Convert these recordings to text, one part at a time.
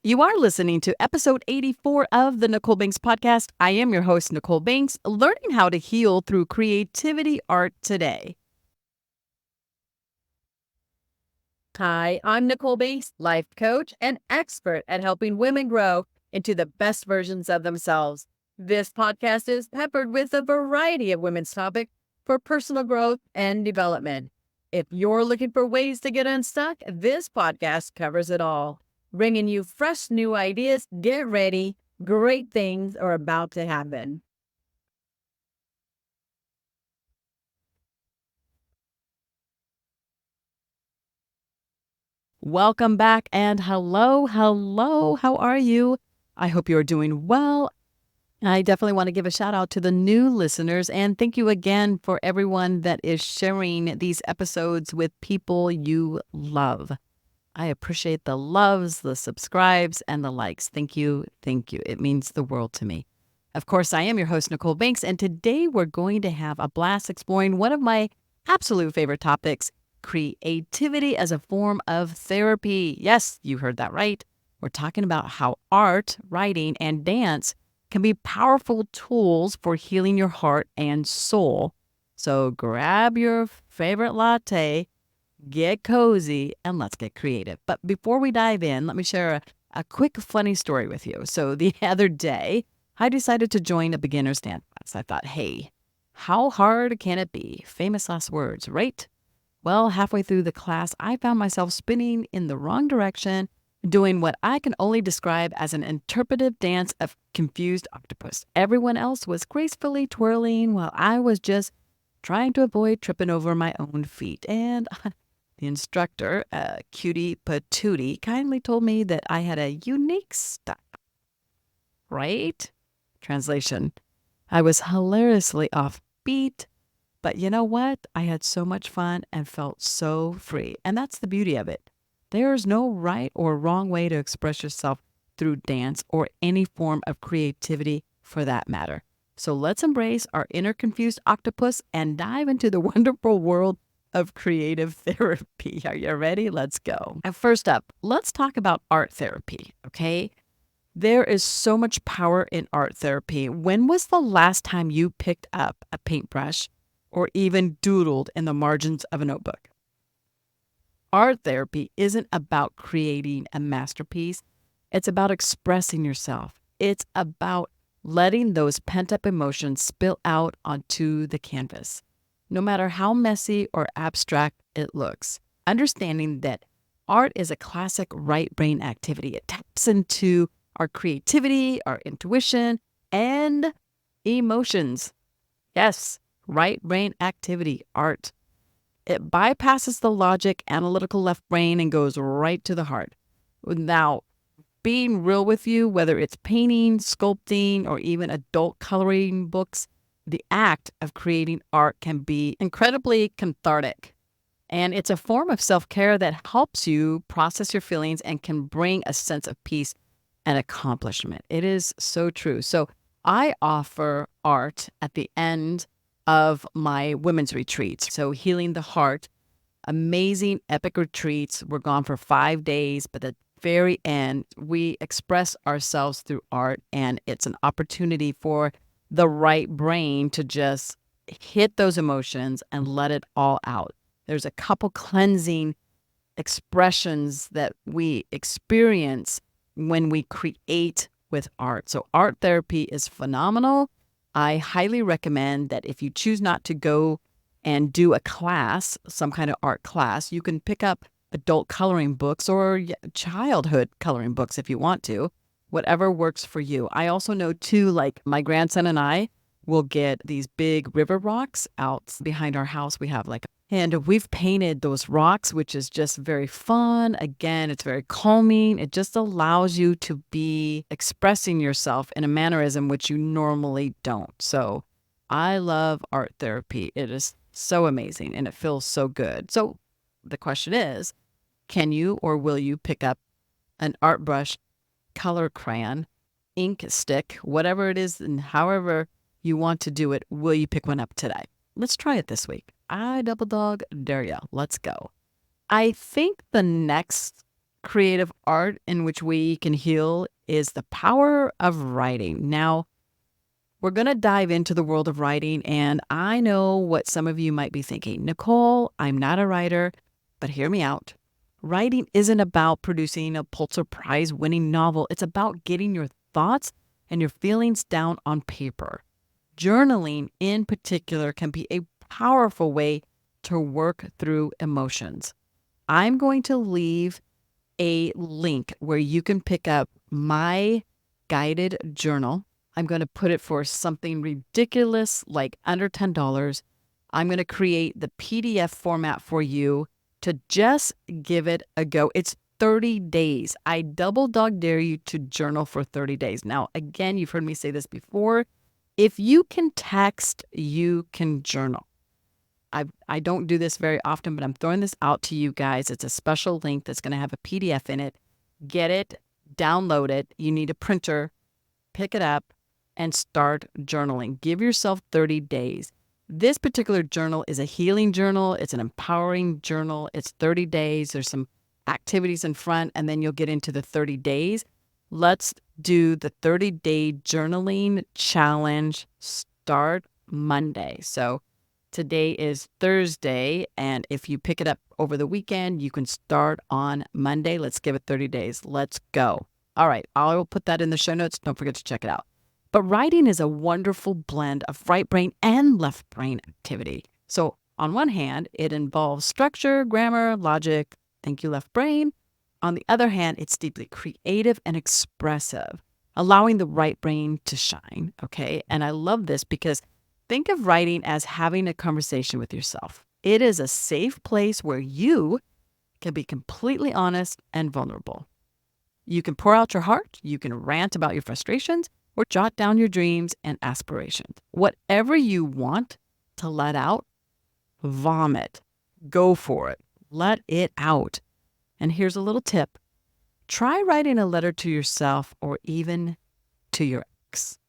You are listening to episode 84 of the Nichole Banks podcast. I am your host, Nichole Banks, learning how to heal through creativity art today. Hi, I'm Nichole Banks, life coach and expert at helping women grow into the best versions of themselves. This podcast is peppered with a variety of women's topics for personal growth and development. If you're looking for ways to get unstuck, this podcast covers it all, bringing you fresh new ideas. Get ready. Great things are about to happen. Welcome back and hello. How are you? I hope you're doing well. I definitely want to give a shout out to the new listeners and thank you again for everyone that is sharing these episodes with people you love. I appreciate the loves, the subscribes, and the likes. Thank you. Thank you. It means the world to me. Of course, I am your host, Nichole Banks, and today we're going to have a blast exploring one of my absolute favorite topics, creativity as a form of therapy. Yes, you heard that right. We're talking about how art, writing, and dance can be powerful tools for healing your heart and soul. So grab your favorite latte, get cozy, and let's get creative. But before we dive in, let me share a quick funny story with you. So the other day, I decided to join a beginner's dance class. I thought, hey, how hard can it be? Famous last words, right? Well, halfway through the class, I found myself spinning in the wrong direction, doing what I can only describe as an interpretive dance of confused octopus. Everyone else was gracefully twirling while I was just trying to avoid tripping over my own feet. And the instructor, Cutie Patootie, kindly told me that I had a unique style. Right? Translation: I was hilariously offbeat, but you know what? I had so much fun and felt so free. And that's the beauty of it. There's no right or wrong way to express yourself through dance or any form of creativity for that matter. So let's embrace our inner confused octopus and dive into the wonderful world of creative therapy. Are you ready? Let's go. And first up, let's talk about art therapy, okay? There is so much power in art therapy. When was the last time you picked up a paintbrush or even doodled in the margins of a notebook? Art therapy isn't about creating a masterpiece. It's about expressing yourself. It's about letting those pent-up emotions spill out onto the canvas, no matter how messy or abstract it looks. Understanding that art is a classic right brain activity. It taps into our creativity, our intuition, and emotions. Yes, right brain activity, art. It bypasses the logic, analytical left brain and goes right to the heart. Now, being real with you, whether it's painting, sculpting, or even adult coloring books, the act of creating art can be incredibly cathartic. And it's a form of self-care that helps you process your feelings and can bring a sense of peace and accomplishment. It is so true. So I offer art at the end of my women's retreats. So Healing the Heart, amazing epic retreats. We're gone for 5 days, but at the very end, we express ourselves through art, and it's an opportunity for the right brain to just hit those emotions and let it all out. There's a couple cleansing expressions that we experience when we create with art. So art therapy is phenomenal. I highly recommend that if you choose not to go and do a class, some kind of art class, you can pick up adult coloring books or childhood coloring books if you want to, whatever works for you. I also know too, like my grandson and I will get these big river rocks out behind our house. We have like, and we've painted those rocks, which is just very fun. Again, it's very calming. It just allows you to be expressing yourself in a mannerism which you normally don't. So I love art therapy. It is so amazing and it feels so good. So the question is, can you or will you pick up an art brush, color crayon, ink stick, whatever it is, and however you want to do it, will you pick one up today? Let's try it this week. I double dog dare ya. Let's go. I think the next creative art in which we can heal is the power of writing. Now, we're going to dive into the world of writing, and I know what some of you might be thinking. Nichole, I'm not a writer, but hear me out. Writing isn't about producing a Pulitzer Prize winning novel. It's about getting your thoughts and your feelings down on paper. Journaling, in particular, can be a powerful way to work through emotions. I'm going to leave a link where you can pick up my guided journal. I'm going to put it for something ridiculous like under $10. I'm going to create the PDF format for you to just give it a go. It's 30 days. I double dog dare you to journal for 30 days. Now, again, you've heard me say this before. If you can text, you can journal. I don't do this very often, but I'm throwing this out to you guys. It's a special link that's going to have a PDF in it. Get it, download it. You need a printer, pick it up, and start journaling. Give yourself 30 days. This particular journal is a healing journal. It's an empowering journal. It's 30 days. There's some activities in front, and then you'll get into the 30 days. Let's do the 30-day journaling challenge. Start Monday. So today is Thursday, and if you pick it up over the weekend, you can start on Monday. Let's give it 30 days. Let's go. All right, I will put that in the show notes. Don't forget to check it out. But writing is a wonderful blend of right brain and left brain activity. So on one hand, it involves structure, grammar, logic. Thank you, left brain. On the other hand, it's deeply creative and expressive, allowing the right brain to shine. Okay. And I love this because think of writing as having a conversation with yourself. It is a safe place where you can be completely honest and vulnerable. You can pour out your heart, you can rant about your frustrations, or jot down your dreams and aspirations. Whatever you want to let out, vomit. Go for it. Let it out. And here's a little tip. Try writing a letter to yourself or even to your ex.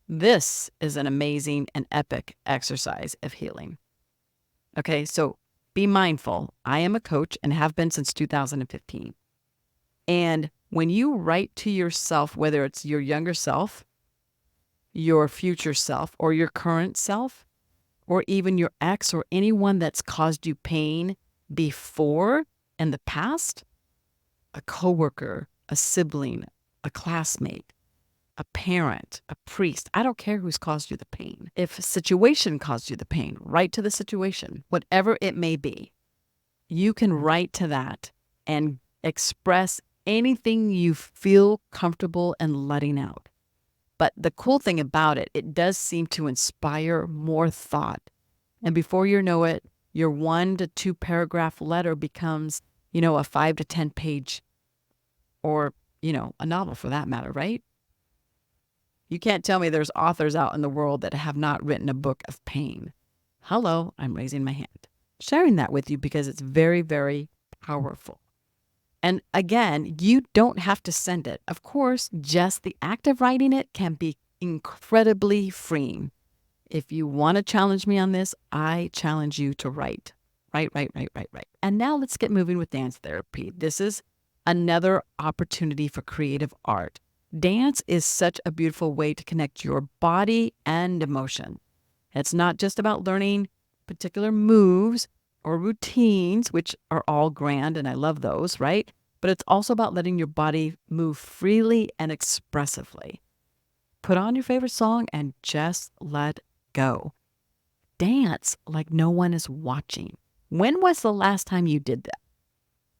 This is an amazing and epic exercise of healing. Okay, so be mindful. I am a coach and have been since 2015. And when you write to yourself, whether it's your younger self, your future self, or your current self, or even your ex or anyone that's caused you pain before in the past, a coworker, a sibling, a classmate, a parent, a priest, I don't care who's caused you the pain. If a situation caused you the pain, write to the situation, whatever it may be. You can write to that and express anything you feel comfortable in letting out. But the cool thing about it, it does seem to inspire more thought. And before you know it, your 1 to 2 paragraph letter becomes, a 5 to 10 page or, a novel for that matter, right? You can't tell me there's authors out in the world that have not written a book of pain. Hello, I'm raising my hand. Sharing that with you because it's very, very powerful. And again, you don't have to send it. Of course, just the act of writing it can be incredibly freeing. If you want to challenge me on this, I challenge you to write. Write. And now let's get moving with dance therapy. This is another opportunity for creative art. Dance is such a beautiful way to connect your body and emotion. It's not just about learning particular moves or routines, which are all grand, and I love those, right? But it's also about letting your body move freely and expressively. Put on your favorite song and just let go. Dance like no one is watching. When was the last time you did that?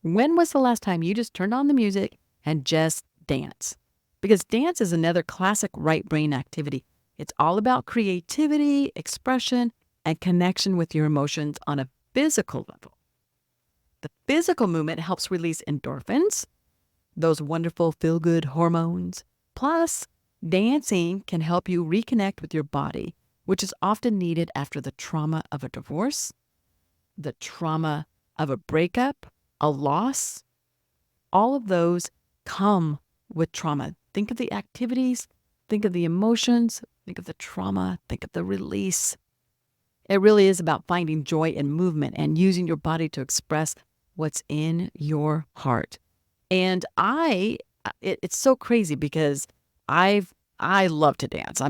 When was the last time you just turned on the music and just dance? Because dance is another classic right brain activity. It's all about creativity, expression, and connection with your emotions on a physical level. The physical movement helps release endorphins, those wonderful feel-good hormones. Plus, dancing can help you reconnect with your body, which is often needed after the trauma of a divorce, the trauma of a breakup, a loss. All of those come with trauma. Think of the activities, think of the emotions, think of the trauma, think of the release. It really is about finding joy in movement and using your body to express what's in your heart. And it's so crazy because I've, I love to dance.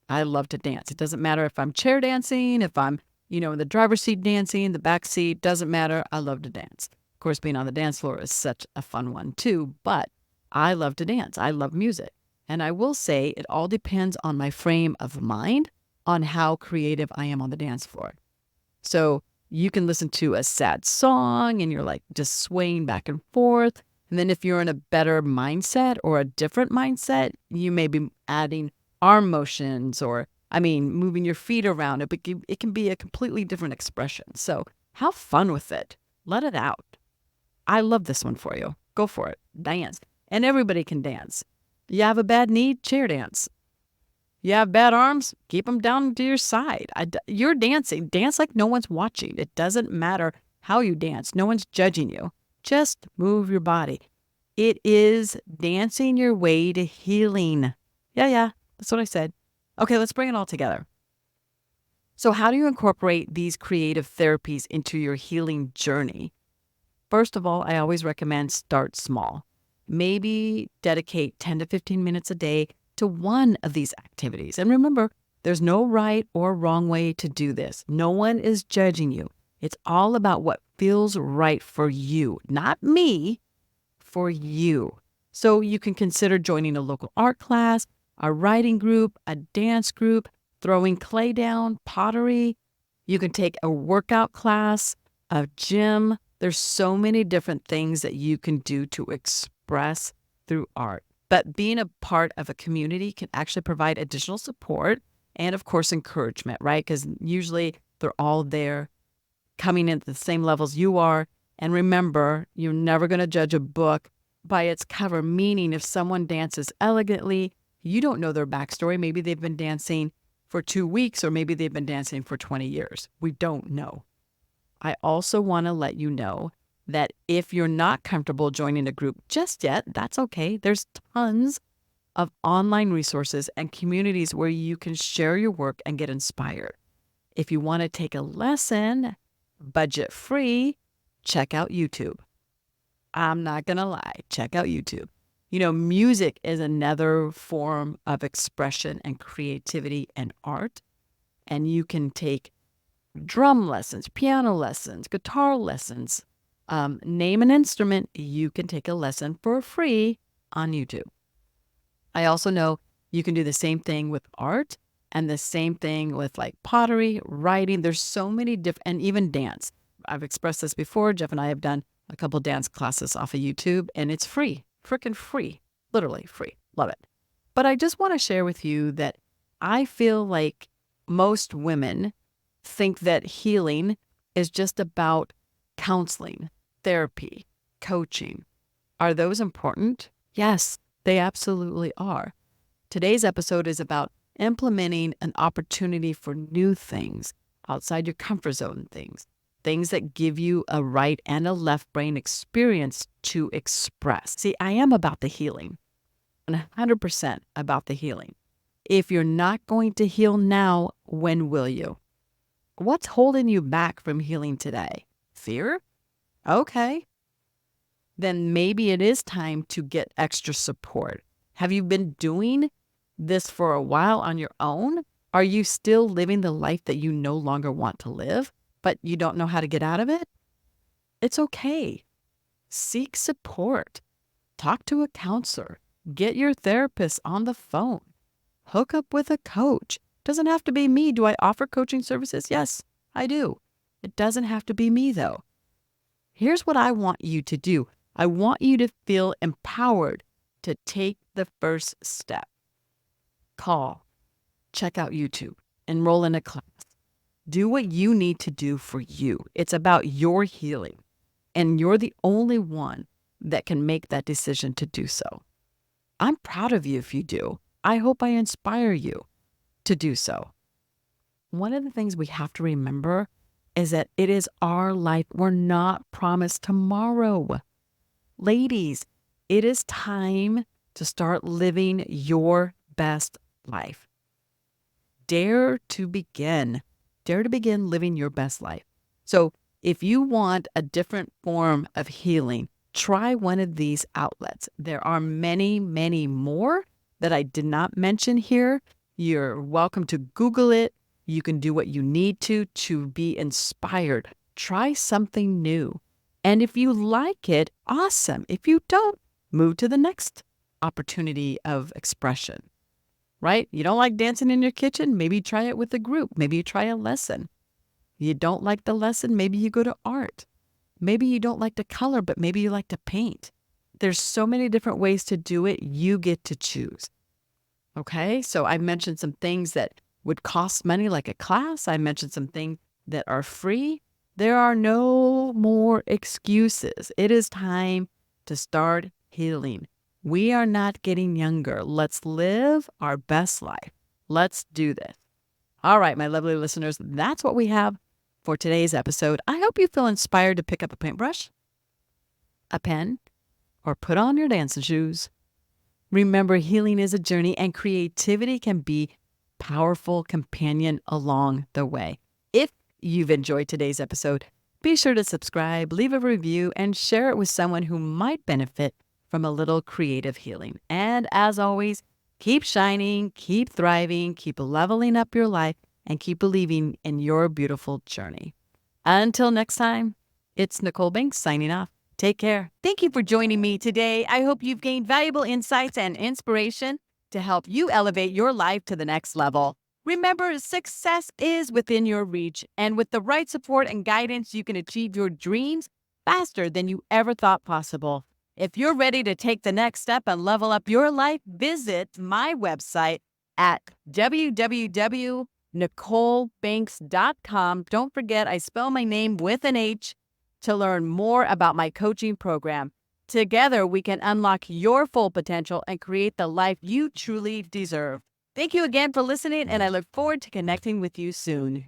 I love to dance. It doesn't matter if I'm chair dancing, if I'm, in the driver's seat dancing, the back seat, doesn't matter. I love to dance. Of course, being on the dance floor is such a fun one too, but I love to dance. I love music. And I will say it all depends on my frame of mind on how creative I am on the dance floor. So you can listen to a sad song and you're like just swaying back and forth. And then if you're in a better mindset or a different mindset, you may be adding arm motions or, I mean, moving your feet around. It can be a completely different expression. So have fun with it. Let it out. I love this one for you. Go for it. Dance. And everybody can dance. You have a bad knee, chair dance. You have bad arms, keep them down to your side. You're dancing. Dance like no one's watching. It doesn't matter how you dance. No one's judging you. Just move your body. It is dancing your way to healing. Yeah, that's what I said. Okay, let's bring it all together. So, how do you incorporate these creative therapies into your healing journey? First of all, I always recommend start small. Maybe dedicate 10 to 15 minutes a day to one of these activities. And remember, there's no right or wrong way to do this. No one is judging you. It's all about what feels right for you, not me, for you. So you can consider joining a local art class, a writing group, a dance group, throwing clay down, pottery. You can take a workout class, a gym. There's so many different things that you can do to express through art. But being a part of a community can actually provide additional support and, of course, encouragement, right? Because usually they're all there coming in at the same levels you are. And remember, you're never going to judge a book by its cover, meaning if someone dances elegantly, you don't know their backstory. Maybe they've been dancing for 2 weeks, or maybe they've been dancing for 20 years. We don't know. I also want to let you know that if you're not comfortable joining a group just yet, that's okay. There's tons of online resources and communities where you can share your work and get inspired. If you want to take a lesson, budget free, check out YouTube. I'm not going to lie, check out YouTube. Music is another form of expression and creativity and art. And you can take drum lessons, piano lessons, guitar lessons. Name an instrument, you can take a lesson for free on YouTube. I also know you can do the same thing with art and the same thing with like pottery, writing. There's so many different, and even dance. I've expressed this before. Jeff and I have done a couple dance classes off of YouTube, and it's free, freaking free, literally free. Love it. But I just want to share with you that I feel like most women think that healing is just about counseling, therapy, coaching. Are those important? Yes, they absolutely are. Today's episode is about implementing an opportunity for new things outside your comfort zone things that give you a right and a left brain experience to express. See, I am about the healing, 100% about the healing. If you're not going to heal now, when will you? What's holding you back from healing today? Fear? Okay. Then maybe it is time to get extra support. Have you been doing this for a while on your own? Are you still living the life that you no longer want to live, but you don't know how to get out of it? It's okay. Seek support. Talk to a counselor. Get your therapist on the phone. Hook up with a coach. Doesn't have to be me. Do I offer coaching services? Yes, I do. It doesn't have to be me, though. Here's what I want you to do. I want you to feel empowered to take the first step. Call, check out YouTube, enroll in a class. Do what you need to do for you. It's about your healing, and you're the only one that can make that decision to do so. I'm proud of you if you do. I hope I inspire you to do so. One of the things we have to remember is that it is our life. We're not promised tomorrow. Ladies, it is time to start living your best life. Dare to begin. Dare to begin living your best life. So if you want a different form of healing, Try one of these outlets. There are many, many more that I did not mention here. You're welcome to Google it. You can do what you need to be inspired. Try something new. And if you like it, awesome. If you don't, move to the next opportunity of expression, right? You don't like dancing in your kitchen? Maybe try it with a group. Maybe you try a lesson. You don't like the lesson? Maybe you go to art. Maybe you don't like to color, but maybe you like to paint. There's so many different ways to do it. You get to choose. Okay, so I mentioned some things that would cost money, like a class. I mentioned some things that are free. There are no more excuses. It is time to start healing. We are not getting younger. Let's live our best life. Let's do this. All right, my lovely listeners, that's what we have for today's episode. I hope you feel inspired to pick up a paintbrush, a pen, or put on your dancing shoes. Remember, healing is a journey and creativity can be a powerful companion along the way. If you've enjoyed today's episode, be sure to subscribe, leave a review, and share it with someone who might benefit from a little creative healing. And as always, keep shining, keep thriving, keep leveling up your life, and keep believing in your beautiful journey. Until next time, it's Nichole Banks signing off. Take care. Thank you for joining me today. I hope you've gained valuable insights and inspiration to help you elevate your life to the next level. Remember, success is within your reach, and with the right support and guidance, you can achieve your dreams faster than you ever thought possible. If you're ready to take the next step and level up your life, visit my website at www.nicholebanks.com. Don't forget, I spell my name with an H to learn more about my coaching program. Together, we can unlock your full potential and create the life you truly deserve. Thank you again for listening, and I look forward to connecting with you soon.